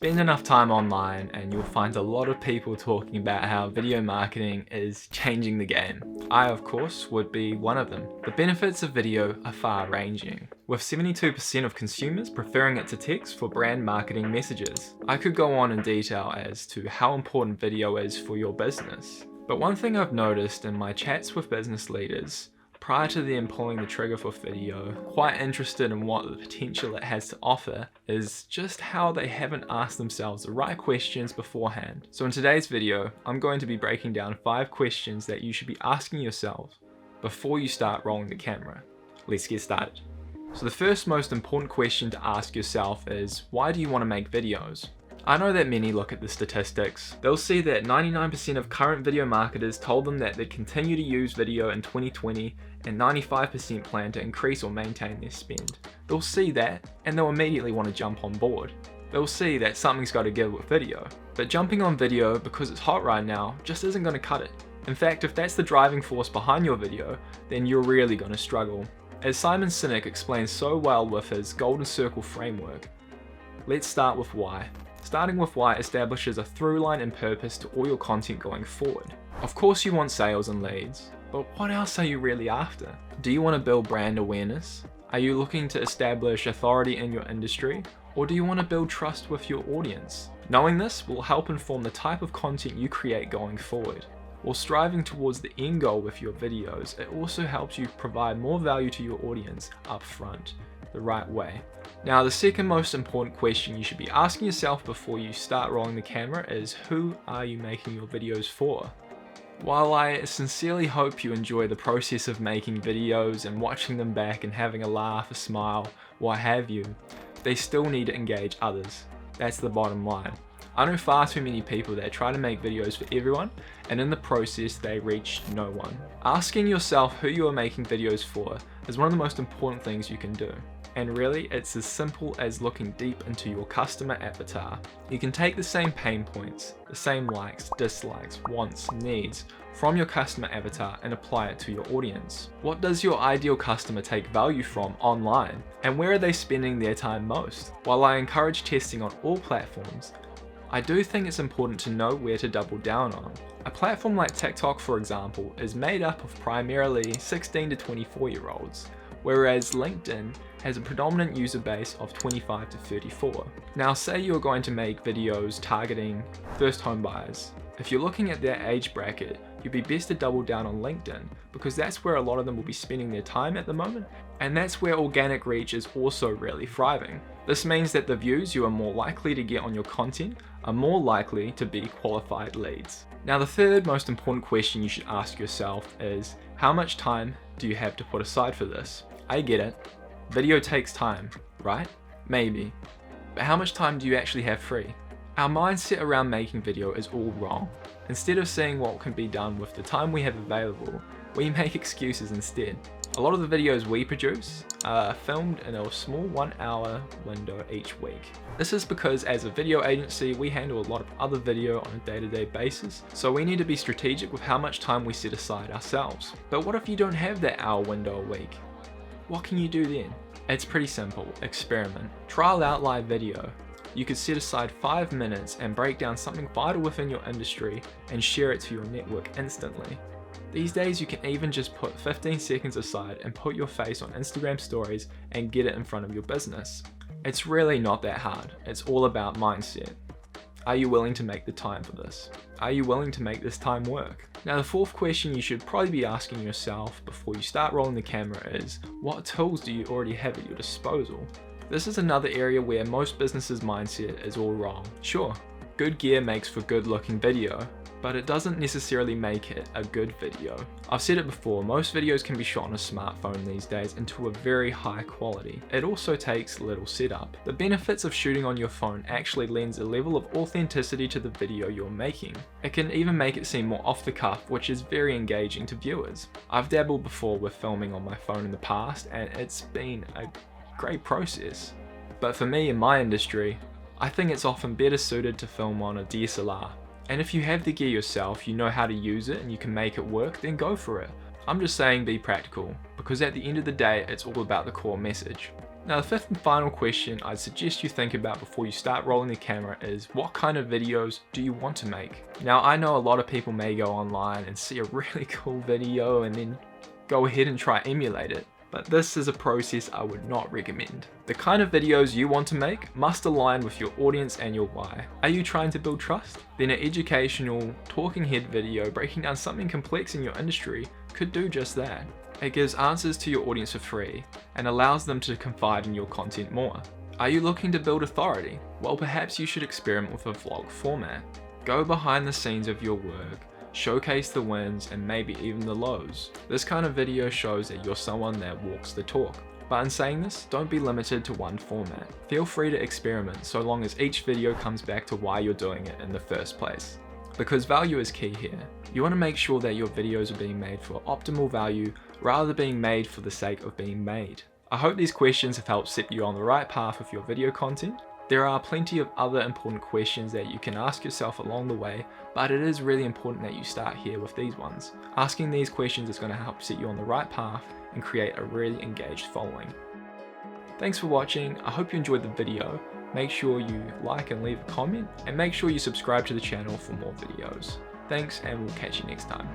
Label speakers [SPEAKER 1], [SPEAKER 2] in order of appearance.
[SPEAKER 1] Spend enough time online and you'll find a lot of people talking about how video marketing is changing the game. I, of course, would be one of them. The benefits of video are far-ranging, with 72% of consumers preferring it to text for brand marketing messages. I could go on in detail as to how important video is for your business. But one thing I've noticed in my chats with business leaders prior to them pulling the trigger for video, quite interested in what the potential it has to offer, is just how they haven't asked themselves the right questions beforehand. So in today's video, I'm going to be breaking down 5 questions that you should be asking yourself before you start rolling the camera. Let's get started. So the first most important question to ask yourself is, why do you want to make videos? I know that many look at the statistics. They'll see that 99% of current video marketers told them that they'd continue to use video in 2020 and 95% plan to increase or maintain their spend. They'll see that and they'll immediately want to jump on board. They'll see that something's got to give with video. But jumping on video because it's hot right now just isn't going to cut it. In fact, if that's the driving force behind your video, then you're really going to struggle. As Simon Sinek explains so well with his Golden Circle framework, let's start with why. Starting with why establishes a through line and purpose to all your content going forward. Of course you want sales and leads, but what else are you really after? Do you want to build brand awareness? Are you looking to establish authority in your industry? Or do you want to build trust with your audience? Knowing this will help inform the type of content you create going forward. While striving towards the end goal with your videos, it also helps you provide more value to your audience up front, the right way. Now, the second most important question you should be asking yourself before you start rolling the camera is, who are you making your videos for? While I sincerely hope you enjoy the process of making videos and watching them back and having a laugh, a smile, what have you, they still need to engage others. That's the bottom line. I know far too many people that try to make videos for everyone, and in the process they reach no one. Asking yourself who you are making videos for is one of the most important things you can do. And really, it's as simple as looking deep into your customer avatar. You can take the same pain points, the same likes, dislikes, wants, needs from your customer avatar and apply it to your audience. What does your ideal customer take value from online? And where are they spending their time most? While I encourage testing on all platforms, I do think it's important to know where to double down on. A platform like TikTok, for example, is made up of primarily 16 to 24-year-olds, whereas LinkedIn has a predominant user base of 25 to 34. Now, say you're going to make videos targeting first home buyers. If you're looking at their age bracket, you'd be best to double down on LinkedIn because that's where a lot of them will be spending their time at the moment, and that's where organic reach is also really thriving. This means that the views you are more likely to get on your content are more likely to be qualified leads. Now, the third most important question you should ask yourself is, how much time do you have to put aside for this? I get it. Video takes time, right? Maybe. But how much time do you actually have free? Our mindset around making video is all wrong. Instead of seeing what can be done with the time we have available, we make excuses instead. A lot of the videos we produce are filmed in a small 1-hour window each week. This is because as a video agency, we handle a lot of other video on a day-to-day basis, so we need to be strategic with how much time we set aside ourselves. But what if you don't have that hour window a week? What can you do then? It's pretty simple. Experiment. Trial out live video. You could set aside 5 minutes and break down something vital within your industry and share it to your network instantly. These days you can even just put 15 seconds aside and put your face on Instagram stories and get it in front of your business. It's really not that hard. It's all about mindset. Are you willing to make the time for this? Are you willing to make this time work? Now, the fourth question you should probably be asking yourself before you start rolling the camera is, what tools do you already have at your disposal? This is another area where most businesses' mindset is all wrong. Sure, good gear makes for good looking video, but it doesn't necessarily make it a good video. I've said it before, most videos can be shot on a smartphone these days into a very high quality. It also takes little setup. The benefits of shooting on your phone actually lends a level of authenticity to the video you're making. It can even make it seem more off the cuff, which is very engaging to viewers. I've dabbled before with filming on my phone in the past, and it's been a great process. But for me in my industry, I think it's often better suited to film on a DSLR. And if you have the gear yourself, you know how to use it and you can make it work, then go for it. I'm just saying be practical, because at the end of the day, it's all about the core message. Now the fifth and final question I'd suggest you think about before you start rolling the camera is, what kind of videos do you want to make? Now I know a lot of people may go online and see a really cool video and then go ahead and try emulate it, but this is a process I would not recommend. The kind of videos you want to make must align with your audience and your why. Are you trying to build trust? Then an educational, talking head video breaking down something complex in your industry could do just that. It gives answers to your audience for free and allows them to confide in your content more. Are you looking to build authority? Well, perhaps you should experiment with a vlog format. Go behind the scenes of your work, showcase the wins and maybe even the lows. This kind of video shows that you're someone that walks the talk. But in saying this, don't be limited to one format. Feel free to experiment so long as each video comes back to why you're doing it in the first place. Because value is key here. You want to make sure that your videos are being made for optimal value rather than being made for the sake of being made. I hope these questions have helped set you on the right path with your video content. There are plenty of other important questions that you can ask yourself along the way, but it is really important that you start here with these ones. Asking these questions is going to help set you on the right path and create a really engaged following. Thanks for watching. I hope you enjoyed the video. Make sure you like and leave a comment, and make sure you subscribe to the channel for more videos. Thanks, and we'll catch you next time.